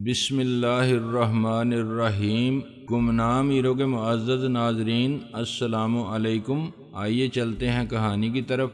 بسم اللہ الرحمن الرحیم۔ گمنام ہیرو کے معزز ناظرین، السلام علیکم۔ آئیے چلتے ہیں کہانی کی طرف۔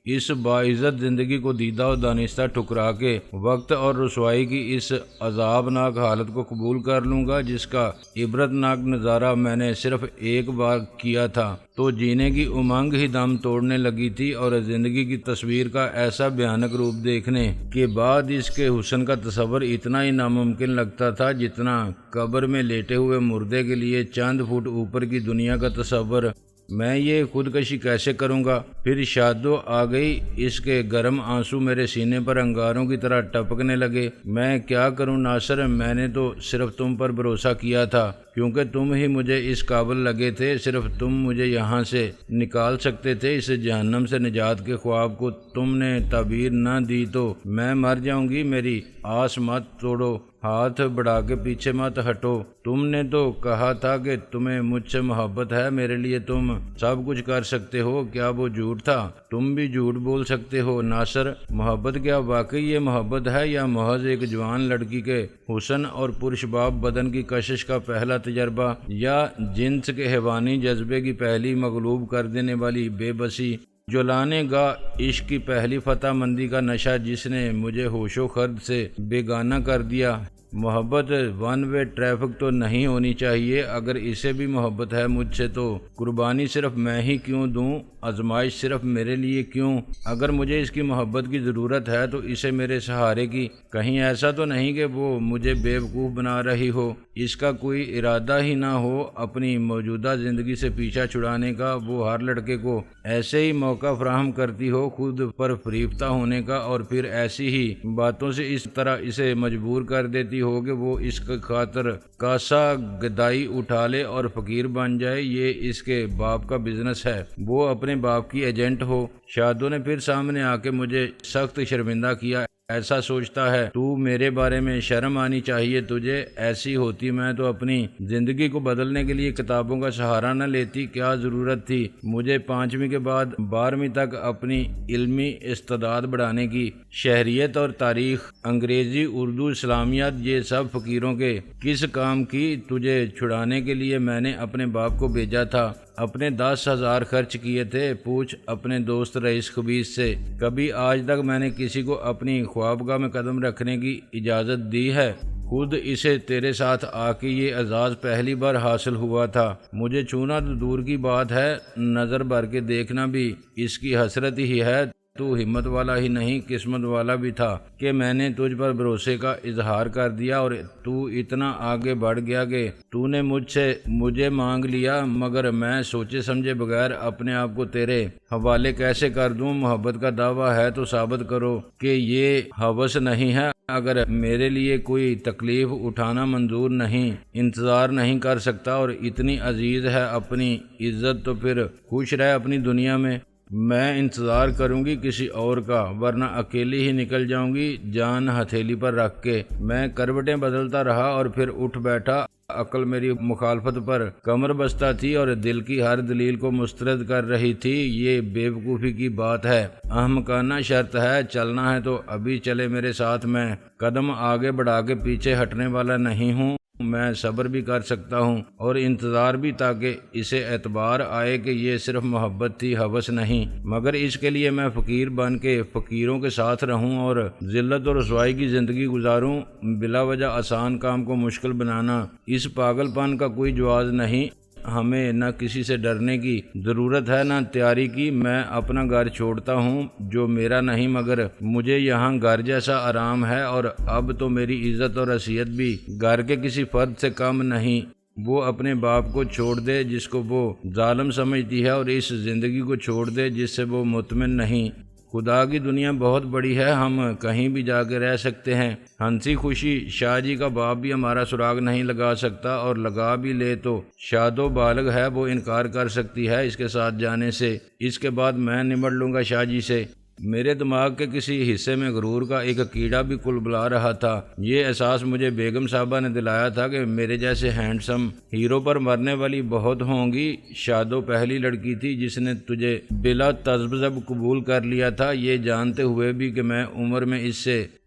اس باعزت زندگی کو دیدہ و دانستہ ٹھکرا کے وقت اور رسوائی کی اس عذابناک حالت کو قبول کر لوں گا جس کا عبرتناک نظارہ میں نے صرف ایک بار کیا تھا تو جینے کی امنگ ہی دم توڑنے لگی تھی، اور زندگی کی تصویر کا ایسا بھیانک روپ دیکھنے کے بعد اس کے حسن کا تصور اتنا ہی ناممکن لگتا تھا جتنا قبر میں لیٹے ہوئے مردے کے لیے چند فٹ اوپر کی دنیا کا تصور۔ میں یہ خودکشی کیسے کروں گا؟ پھر شادو آ گئی، اس کے گرم آنسو میرے سینے پر انگاروں کی طرح ٹپکنے لگے۔ میں کیا کروں ناصر، میں نے تو صرف تم پر بھروسہ کیا تھا کیونکہ تم ہی مجھے اس قابل لگے تھے، صرف تم مجھے یہاں سے نکال سکتے تھے۔ اس جہنم سے نجات کے خواب کو تم نے تعبیر نہ دی تو میں مر جاؤں گی۔ میری آس مت توڑو، ہاتھ بڑھا کے پیچھے مت ہٹو۔ تم نے تو کہا تھا کہ تمہیں مجھ سے محبت ہے، میرے لیے تم سب کچھ کر سکتے ہو۔ کیا وہ جھوٹ تھا؟ تم بھی جھوٹ بول سکتے ہو ناصر۔ محبت کیا واقعی یہ محبت ہے، یا محض ایک جوان لڑکی کے حسن اور پرشباب بدن کی کشش کا پہلا تجربہ، یا جنس کے حیوانی جذبے کی پہلی مغلوب کر دینے والی بے بسی، جلانے گاہ عشق کی پہلی فتح مندی کا نشہ جس نے مجھے ہوش و خرد سے بیگانہ کر دیا؟ محبت ون وے ٹریفک تو نہیں ہونی چاہیے۔ اگر اسے بھی محبت ہے مجھ سے تو قربانی صرف میں ہی کیوں دوں، آزمائش صرف میرے لیے کیوں؟ اگر مجھے اس کی محبت کی ضرورت ہے تو اسے میرے سہارے کی۔ کہیں ایسا تو نہیں کہ وہ مجھے بیوقوف بنا رہی ہو، اس کا کوئی ارادہ ہی نہ ہو اپنی موجودہ زندگی سے پیچھا چھڑانے کا۔ وہ ہر لڑکے کو ایسے ہی موقع فراہم کرتی ہو خود پر فریفتہ ہونے کا، اور پھر ایسی ہی باتوں سے اس طرح اسے مجبور کر دیتی ہو کہ وہ اس کی خاطر کاسا گدائی اٹھا لے اور فقیر بن جائے۔ یہ اس کے باپ کا بزنس ہے، وہ اپنے باپ کی ایجنٹ ہو۔ شادو نے پھر سامنے آ کے مجھے سخت شرمندہ کیا۔ ایسا سوچتا ہے تو میرے بارے میں شرم آنی چاہیے تجھے۔ ایسی ہوتی میں تو اپنی زندگی کو بدلنے کے لیے کتابوں کا سہارا نہ لیتی۔ کیا ضرورت تھی مجھے 5ویں کے بعد 12ویں تک اپنی علمی استعداد بڑھانے کی؟ شہریت اور تاریخ، انگریزی، اردو، اسلامیات، یہ سب فقیروں کے کس کام کی؟ تجھے چھڑانے کے لیے میں نے اپنے باپ کو بھیجا تھا، اپنے 10,000 خرچ کیے تھے۔ پوچھ اپنے دوست رئیس خبیث سے، کبھی آج تک میں نے کسی کو اپنی خوابگاہ میں قدم رکھنے کی اجازت دی ہے؟ خود اسے تیرے ساتھ آ کے یہ اعزاز پہلی بار حاصل ہوا تھا۔ مجھے چھونا تو دور کی بات ہے، نظر بھر کے دیکھنا بھی اس کی حسرت ہی ہے۔ تو ہمت والا ہی نہیں قسمت والا بھی تھا کہ میں نے تجھ پر بھروسے کا اظہار کر دیا، اور تو اتنا آگے بڑھ گیا کہ تو نے مجھے مانگ لیا، مگر میں سوچے سمجھے بغیر اپنے آپ کو تیرے حوالے کیسے کر دوں؟ محبت کا دعویٰ ہے تو ثابت کرو کہ یہ ہوس نہیں ہے۔ اگر میرے لیے کوئی تکلیف اٹھانا منظور نہیں، انتظار نہیں کر سکتا اور اتنی عزیز ہے اپنی عزت، تو پھر خوش رہ اپنی دنیا میں۔ میں انتظار کروں گی کسی اور کا، ورنہ اکیلی ہی نکل جاؤں گی جان ہتھیلی پر رکھ کے۔ میں کروٹیں بدلتا رہا اور پھر اٹھ بیٹھا۔ عقل میری مخالفت پر کمر بستہ تھی اور دل کی ہر دلیل کو مسترد کر رہی تھی۔ یہ بے وقوفی کی بات ہے، احمقانہ شرط ہے۔ چلنا ہے تو ابھی چلے میرے ساتھ، میں قدم آگے بڑھا کے پیچھے ہٹنے والا نہیں ہوں۔ میں صبر بھی کر سکتا ہوں اور انتظار بھی، تاکہ اسے اعتبار آئے کہ یہ صرف محبت تھی، ہوس نہیں۔ مگر اس کے لیے میں فقیر بن کے فقیروں کے ساتھ رہوں اور ذلت اور رسوائی کی زندگی گزاروں؟ بلا وجہ آسان کام کو مشکل بنانا اس پاگل پن کا کوئی جواز نہیں۔ ہمیں نہ کسی سے ڈرنے کی ضرورت ہے نہ تیاری کی۔ میں اپنا گھر چھوڑتا ہوں جو میرا نہیں، مگر مجھے یہاں گھر جیسا آرام ہے، اور اب تو میری عزت اور حیثیت بھی گھر کے کسی فرد سے کم نہیں۔ وہ اپنے باپ کو چھوڑ دے جس کو وہ ظالم سمجھتی ہے، اور اس زندگی کو چھوڑ دے جس سے وہ مطمئن نہیں۔ خدا کی دنیا بہت بڑی ہے، ہم کہیں بھی جا کے رہ سکتے ہیں۔ ہنسی خوشی شاہ جی کا باپ بھی ہمارا سراغ نہیں لگا سکتا، اور لگا بھی لے تو شادو بالغ ہے، وہ انکار کر سکتی ہے اس کے ساتھ جانے سے۔ اس کے بعد میں نمٹ لوں گا شاہ جی سے۔ میرے دماغ کے کسی حصے میں غرور کا ایک کیڑا بھی کل بلا رہا تھا۔ یہ احساس مجھے بیگم صاحبہ نے دلایا تھا کہ میرے جیسے ہینڈسم ہیرو پر مرنے والی بہت ہوں گی۔ شادو پہلی لڑکی تھی جس نے تجھے بلا تذبذب قبول کر لیا تھا، یہ جانتے ہوئے بھی کہ میں عمر میں اس سے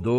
2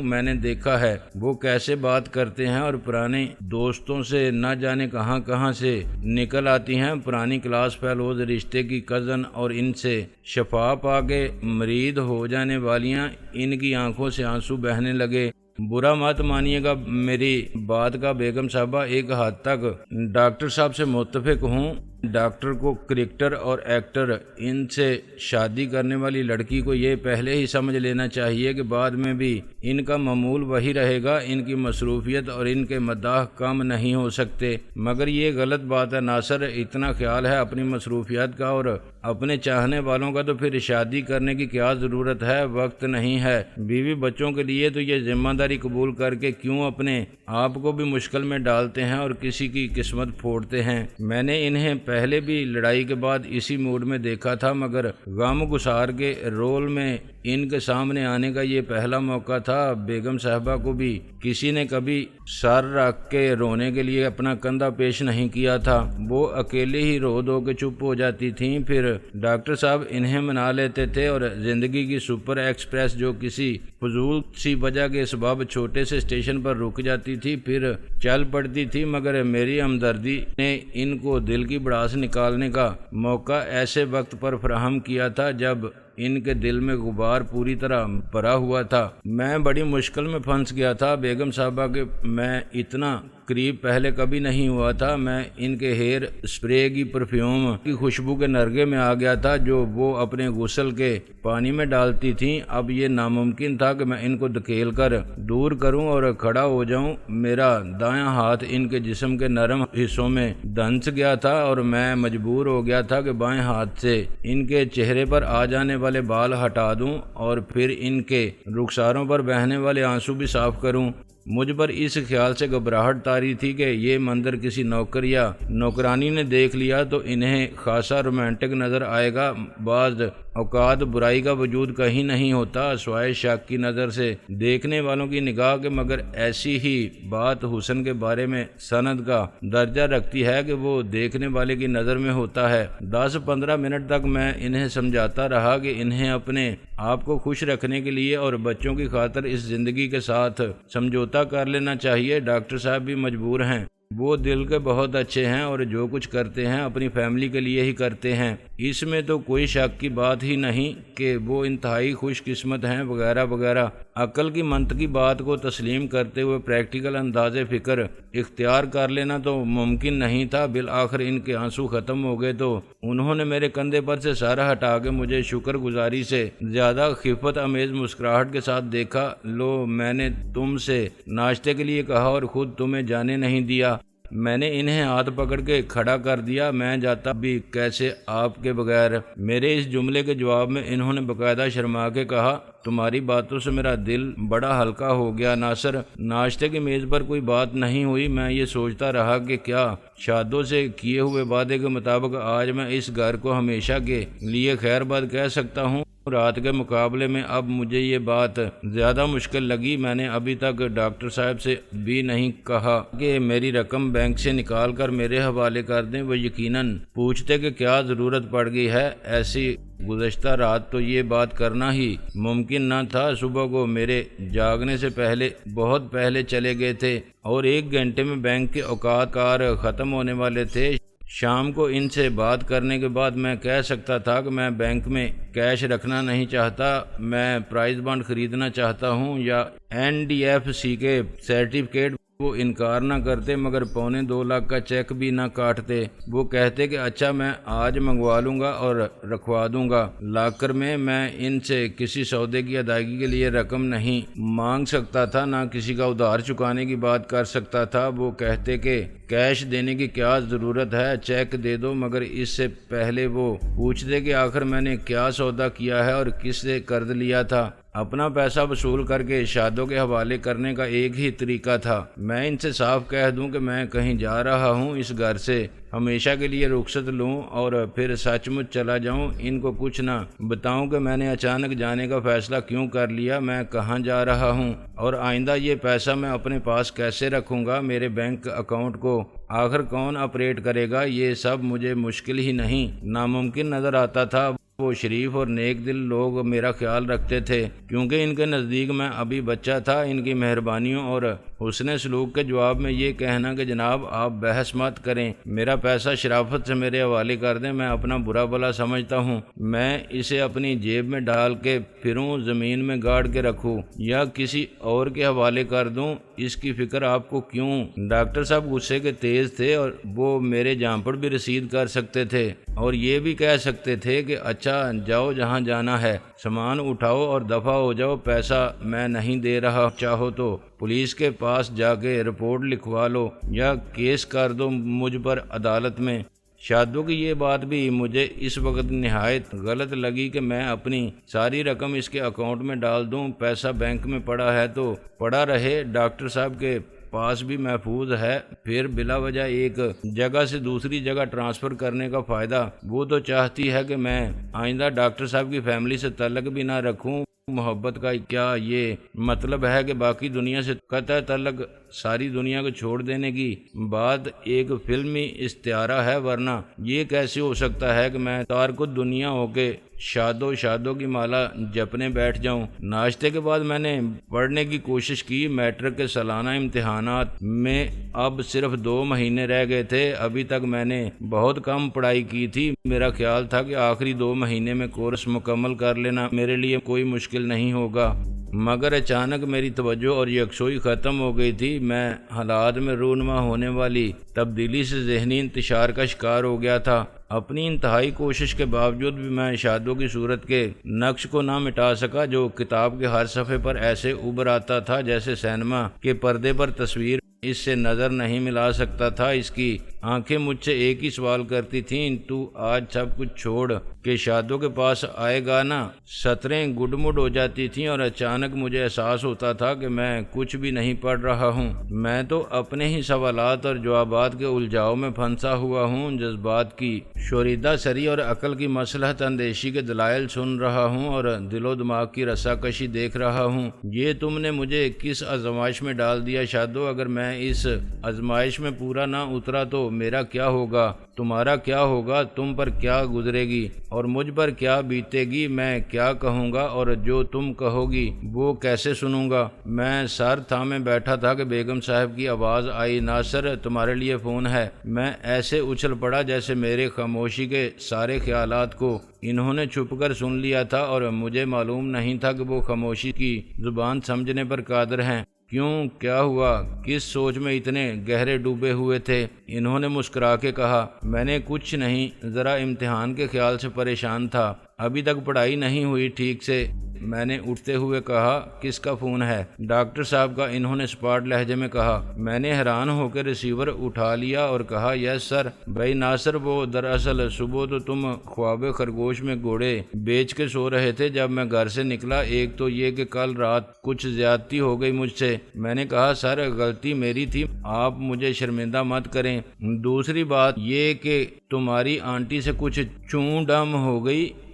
میں نے دیکھا ہے وہ کیسے بات کرتے ہیں اور پرانے دوستوں سے نہ جانے کہاں کہاں سے نکل آتی ہیں پرانی کلاس فیلوز رشتے کی کزن، اور ان سے شفا پا کے مرید ہو جانے والیاں، ان کی آنکھوں سے آنسو بہنے لگے۔ برا مت مانیے گا میری بات کا بیگم صاحبہ، ایک حد تک ڈاکٹر صاحب سے متفق ہوں۔ ڈاکٹر کو کرکٹر اور ایکٹر، ان سے شادی کرنے والی لڑکی کو یہ پہلے ہی سمجھ لینا چاہیے کہ بعد میں بھی ان کا معمول وہی رہے گا، ان کی مصروفیت اور ان کے مداح کم نہیں ہو سکتے۔ مگر یہ غلط بات ہے ناصر، اتنا خیال ہے اپنی مصروفیات کا اور اپنے چاہنے والوں کا تو پھر شادی کرنے کی کیا ضرورت ہے؟ وقت نہیں ہے۔ بیوی بچوں کے لیے تو یہ ذمہ داری قبول کر کے کیوں اپنے آپ کو بھی مشکل میں ڈالتے ہیں اور کسی کی قسمت پھوڑتے ہیں؟ میں نے انہیں پہلے بھی لڑائی کے بعد اسی موڈ میں دیکھا تھا، مگر غم گسار کے رول میں ان کے سامنے آنے کا یہ پہلا موقع تھا۔ بیگم صاحبہ کو بھی کسی نے کبھی سر رکھ کے رونے کے لیے اپنا کندھا پیش نہیں کیا تھا، وہ اکیلے ہی رو دو کے چپ ہو جاتی تھیں، پھر ڈاکٹر صاحب انہیں منا لیتے تھے اور زندگی کی سپر ایکسپریس جو کسی فضول سی وجہ کے سبب چھوٹے سے اسٹیشن پر رک جاتی تھی پھر چل پڑتی تھی، مگر میری ہمدردی نے ان کو دل کی بڑاس نکالنے کا موقع ایسے وقت پر فراہم کیا تھا جب ان کے دل میں غبار پوری طرح بھرا ہوا تھا۔ میں بڑی مشکل میں پھنس گیا تھا بیگم صاحبہ کے، میں اتنا قریب پہلے کبھی نہیں ہوا تھا۔ میں ان کے ہیئر اسپرے کی پرفیوم کی خوشبو کے نرگے میں آ گیا تھا جو وہ اپنے غسل کے پانی میں ڈالتی تھیں۔ اب یہ ناممکن تھا کہ میں ان کو دھکیل کر دور کروں اور کھڑا ہو جاؤں۔ میرا دایاں ہاتھ ان کے جسم کے نرم حصوں میں دھنس گیا تھا اور میں مجبور ہو گیا تھا کہ بائیں ہاتھ سے ان کے چہرے پر آ جانے والے بال ہٹا دوں اور پھر ان کے رخساروں پر بہنے والے آنسو بھی صاف کروں۔ مجھ پر اس خیال سے گھبراہٹ طاری تھی کہ یہ منظر کسی نوکر یا نوکرانی نے دیکھ لیا تو انہیں خاصا رومانٹک نظر آئے گا۔ بعض اوقات برائی کا وجود کہیں نہیں ہوتا سوائے شک کی نظر سے دیکھنے والوں کی نگاہ کے، مگر ایسی ہی بات حسن کے بارے میں سند کا درجہ رکھتی ہے کہ وہ دیکھنے والے کی نظر میں ہوتا ہے۔ 10-15 منٹ تک میں انہیں سمجھاتا رہا کہ انہیں اپنے آپ کو خوش رکھنے کے لیے اور بچوں کی خاطر اس زندگی کے ساتھ سمجھوتا کر لینا چاہیے۔ ڈاکٹر صاحب بھی مجبور ہیں، وہ دل کے بہت اچھے ہیں اور جو کچھ کرتے ہیں اپنی فیملی کے لیے ہی کرتے ہیں، اس میں تو کوئی شک کی بات ہی نہیں کہ وہ انتہائی خوش قسمت ہیں وغیرہ وغیرہ۔ عقل کی منطقی بات کو تسلیم کرتے ہوئے پریکٹیکل انداز فکر اختیار کر لینا تو ممکن نہیں تھا۔ بالآخر ان کے آنسو ختم ہو گئے تو انہوں نے میرے کندھے پر سے سر ہٹا کے مجھے شکر گزاری سے زیادہ خفت امیز مسکراہٹ کے ساتھ دیکھا۔ لو، میں نے تم سے ناشتے کے لیے کہا اور خود تمہیں جانے نہیں دیا۔ میں نے انہیں ہاتھ پکڑ کے کھڑا کر دیا، میں جاتا بھی کیسے آپ کے بغیر۔ میرے اس جملے کے جواب میں انہوں نے باقاعدہ شرما کے کہا، تمہاری باتوں سے میرا دل بڑا ہلکا ہو گیا ناصر۔ ناشتے کی میز پر کوئی بات نہیں ہوئی۔ میں یہ سوچتا رہا کہ کیا شادوں سے کیے ہوئے وعدے کے مطابق آج میں اس گھر کو ہمیشہ کے لیے خیر باد کہہ سکتا ہوں۔ رات کے مقابلے میں اب مجھے یہ بات زیادہ مشکل لگی۔ میں نے ابھی تک ڈاکٹر صاحب سے بھی نہیں کہا کہ میری رقم بینک سے نکال کر میرے حوالے کر دیں، وہ یقیناً پوچھتے کہ کیا ضرورت پڑ گئی ہے ایسی۔ گزشتہ رات تو یہ بات کرنا ہی ممکن نہ تھا۔ صبح کو میرے جاگنے سے پہلے بہت پہلے چلے گئے تھے اور 1 گھنٹے میں بینک کے اوقات کار ختم ہونے والے تھے۔ شام کو ان سے بات کرنے کے بعد میں کہہ سکتا تھا کہ میں بینک میں کیش رکھنا نہیں چاہتا، میں پرائز بانڈ خریدنا چاہتا ہوں یا NDFC کے سرٹیفکیٹ۔ وہ انکار نہ کرتے مگر 2.25 لاکھ کا چیک بھی نہ کاٹتے۔ وہ کہتے کہ اچھا میں آج منگوا لوں گا اور رکھوا دوں گا لاکر میں۔ میں ان سے کسی سودے کی ادائیگی کے لیے رقم نہیں مانگ سکتا تھا، نہ کسی کا ادھار چکانے کی بات کر سکتا تھا۔ وہ کہتے کہ کیش دینے کی کیا ضرورت ہے، چیک دے دو، مگر اس سے پہلے وہ پوچھتے کہ آخر میں نے کیا سودا کیا ہے اور کس سے قرض لیا تھا۔ اپنا پیسہ وصول کر کے شادوں کے حوالے کرنے کا ایک ہی طریقہ تھا، میں ان سے صاف کہہ دوں کہ میں کہیں جا رہا ہوں، اس گھر سے ہمیشہ کے لیے رخصت لوں اور پھر سچ مچ چلا جاؤں۔ ان کو کچھ نہ بتاؤں کہ میں نے اچانک جانے کا فیصلہ کیوں کر لیا، میں کہاں جا رہا ہوں اور آئندہ یہ پیسہ میں اپنے پاس کیسے رکھوں گا، میرے بینک اکاؤنٹ کو آخر کون آپریٹ کرے گا۔ یہ سب مجھے مشکل ہی نہیں ناممکن نظر آتا تھا۔ وہ شریف اور نیک دل لوگ میرا خیال رکھتے تھے، کیونکہ ان کے نزدیک میں ابھی بچہ تھا۔ ان کی مہربانیوں اور حسن سلوک کے جواب میں یہ کہنا کہ جناب آپ بحث مت کریں، میرا پیسہ شرافت سے میرے حوالے کر دیں، میں اپنا برا بھلا سمجھتا ہوں، میں اسے اپنی جیب میں ڈال کے پھروں، زمین میں گاڑ کے رکھوں یا کسی اور کے حوالے کر دوں، اس کی فکر آپ کو کیوں؟ ڈاکٹر صاحب غصے کے تیز تھے اور وہ میرے جانپڑ بھی رسید کر سکتے تھے اور یہ بھی کہہ سکتے تھے کہ اچھا جاؤ جہاں جانا ہے، سامان اٹھاؤ اور دفع ہو جاؤ، پیسہ میں نہیں دے رہا، چاہو تو پولیس کے پاس جا کے رپورٹ لکھوا لو یا کیس کر دو مجھ پر عدالت میں۔ شادو کی یہ بات بھی مجھے اس وقت نہایت غلط لگی کہ میں اپنی ساری رقم اس کے اکاؤنٹ میں ڈال دوں، پیسہ بینک میں پڑا ہے تو پڑا رہے، ڈاکٹر صاحب کے پاس بھی محفوظ ہے، پھر بلا وجہ ایک جگہ سے دوسری جگہ ٹرانسفر کرنے کا فائدہ؟ وہ تو چاہتی ہے کہ میں آئندہ ڈاکٹر صاحب کی فیملی سے تعلق بھی نہ رکھوں۔ محبت کا کیا یہ مطلب ہے کہ باقی دنیا سے قطع تعلق، ساری دنیا کو چھوڑ دینے کی بات ایک فلمی استعارہ ہے، ورنہ یہ کیسے ہو سکتا ہے کہ میں تارک الدنیا ہو کے شادو کی مالا جپنے بیٹھ جاؤں۔ ناشتے کے بعد میں نے پڑھنے کی کوشش کی۔ میٹرک کے سالانہ امتحانات میں اب صرف 2 مہینے رہ گئے تھے، ابھی تک میں نے بہت کم پڑھائی کی تھی۔ میرا خیال تھا کہ آخری 2 مہینے میں کورس مکمل کر لینا میرے لیے کوئی مشکل نہیں ہوگا، مگر اچانک میری توجہ اور یکسوئی ختم ہو گئی تھی۔ میں حالات میں رونما ہونے والی تبدیلی سے ذہنی انتشار کا شکار ہو گیا تھا۔ اپنی انتہائی کوشش کے باوجود بھی میں شادو کی صورت کے نقش کو نہ مٹا سکا، جو کتاب کے ہر صفحے پر ایسے ابھر آتا تھا جیسے سینما کے پردے پر تصویر اس سے نظر نہیں ملا سکتا تھا۔ اس کی آنکھیں مجھ سے ایک ہی سوال کرتی تھیں، تو آج سب کچھ چھوڑ کے شادو کے پاس آئے گا نا؟ سطریں گڈمڈ ہو جاتی تھیں اور اچانک مجھے احساس ہوتا تھا کہ میں کچھ بھی نہیں پڑھ رہا ہوں، میں تو اپنے ہی سوالات اور جوابات کے الجھاؤ میں پھنسا ہوا ہوں، جذبات کی شوریدہ سری اور عقل کی مصلحت اندیشی کے دلائل سن رہا ہوں اور دل و دماغ کی رساکشی دیکھ رہا ہوں۔ یہ تم نے مجھے کس آزمائش میں ڈال دیا شادو؟ اگر میں اس آزمائش میں پورا نہ اترا تو میرا کیا ہوگا؟ تمہارا کیا ہوگا؟ تم پر کیا گزرے گی اور مجھ پر کیا بیتے گی؟ میں کیا کہوں گا اور جو تم کہو گی وہ کیسے سنوں گا؟ میں سر تھامے بیٹھا تھا کہ بیگم صاحب کی آواز آئی، ناصر تمہارے لیے فون ہے۔ میں ایسے اچھل پڑا جیسے میرے خاموشی کے سارے خیالات کو انہوں نے چھپ کر سن لیا تھا اور مجھے معلوم نہیں تھا کہ وہ خاموشی کی زبان سمجھنے پر قادر ہیں۔ کیوں؟ کیا ہوا؟ کس سوچ میں اتنے گہرے ڈوبے ہوئے تھے؟ انہوں نے مسکرا کے کہا، میں نے کچھ نہیں، ذرا امتحان کے خیال سے پریشان تھا، ابھی تک پڑھائی نہیں ہوئی ٹھیک سے۔ میں نے اٹھتے ہوئے کہا، کس کا فون ہے؟ ڈاکٹر صاحب کا، انہوں نے سپاٹ لہجے میں کہا۔ میں نے حیران ہو کے ریسیور اٹھا لیا اور کہا، یس سر۔ بھائی ناصر، وہ دراصل صبح تو تم خواب خرگوش میں گھوڑے بیچ کے سو رہے تھے جب میں گھر سے نکلا۔ ایک تو یہ کہ کل رات کچھ زیادتی ہو گئی مجھ سے۔ میں نے کہا، سر غلطی میری تھی، آپ مجھے شرمندہ مت کریں۔ دوسری بات یہ کہ تمہاری آنٹی سے کچھ چوں ڈم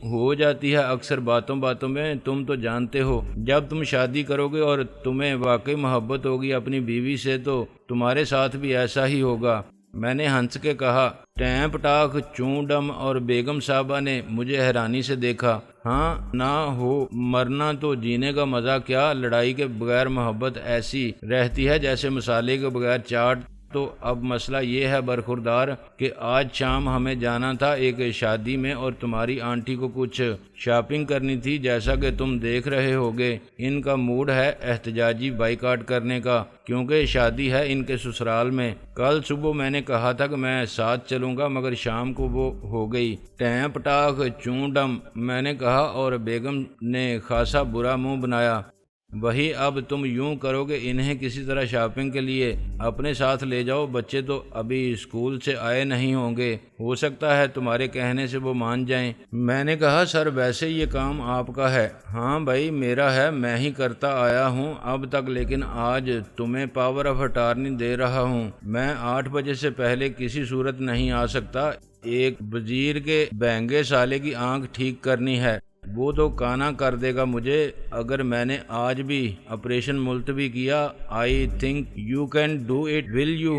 ہو جاتی ہے اکثر باتوں میں، تم تو جانتے ہو جب تم شادی کرو گے اور تمہیں واقعی محبت ہوگی اپنی بیوی سے تو تمہارے ساتھ بھی ایسا ہی ہوگا۔ میں نے ہنس کے کہا، ٹیمپ ٹاک چوں ڈم؟ اور بیگم صاحبہ نے مجھے حیرانی سے دیکھا۔ ہاں نہ ہو مرنا تو جینے کا مزہ کیا؟ لڑائی کے بغیر محبت ایسی رہتی ہے جیسے مسالے کے بغیر چاٹ۔ تو اب مسئلہ یہ ہے برخوردار کہ آج شام ہمیں جانا تھا ایک شادی میں اور تمہاری آنٹی کو کچھ شاپنگ کرنی تھی۔ جیسا کہ تم دیکھ رہے ہوگے ان کا موڈ ہے احتجاجی بائیکاٹ کرنے کا، کیونکہ شادی ہے ان کے سسرال میں۔ کل صبح میں نے کہا تھا کہ میں ساتھ چلوں گا، مگر شام کو وہ ہو گئی۔ ٹیمپ ٹاک چوں ڈم، میں نے کہا اور بیگم نے خاصا برا منہ بنایا۔ وہی اب تم یوں کرو کہ انہیں کسی طرح شاپنگ کے لیے اپنے ساتھ لے جاؤ، بچے تو ابھی اسکول سے آئے نہیں ہوں گے، ہو سکتا ہے تمہارے کہنے سے وہ مان جائیں۔ میں نے کہا، سر ویسے یہ کام آپ کا ہے۔ ہاں بھائی میرا ہے، میں ہی کرتا آیا ہوں اب تک، لیکن آج تمہیں پاور آف اٹارنی دے رہا ہوں۔ میں 8 بجے سے پہلے کسی صورت نہیں آ سکتا۔ ایک وزیر کے بہنگے سالے کی آنکھ ٹھیک کرنی ہے، وہ تو کانا کر دے گا مجھے اگر میں نے آج بھی آپریشن ملتوی کیا۔ I think you can do it, will you?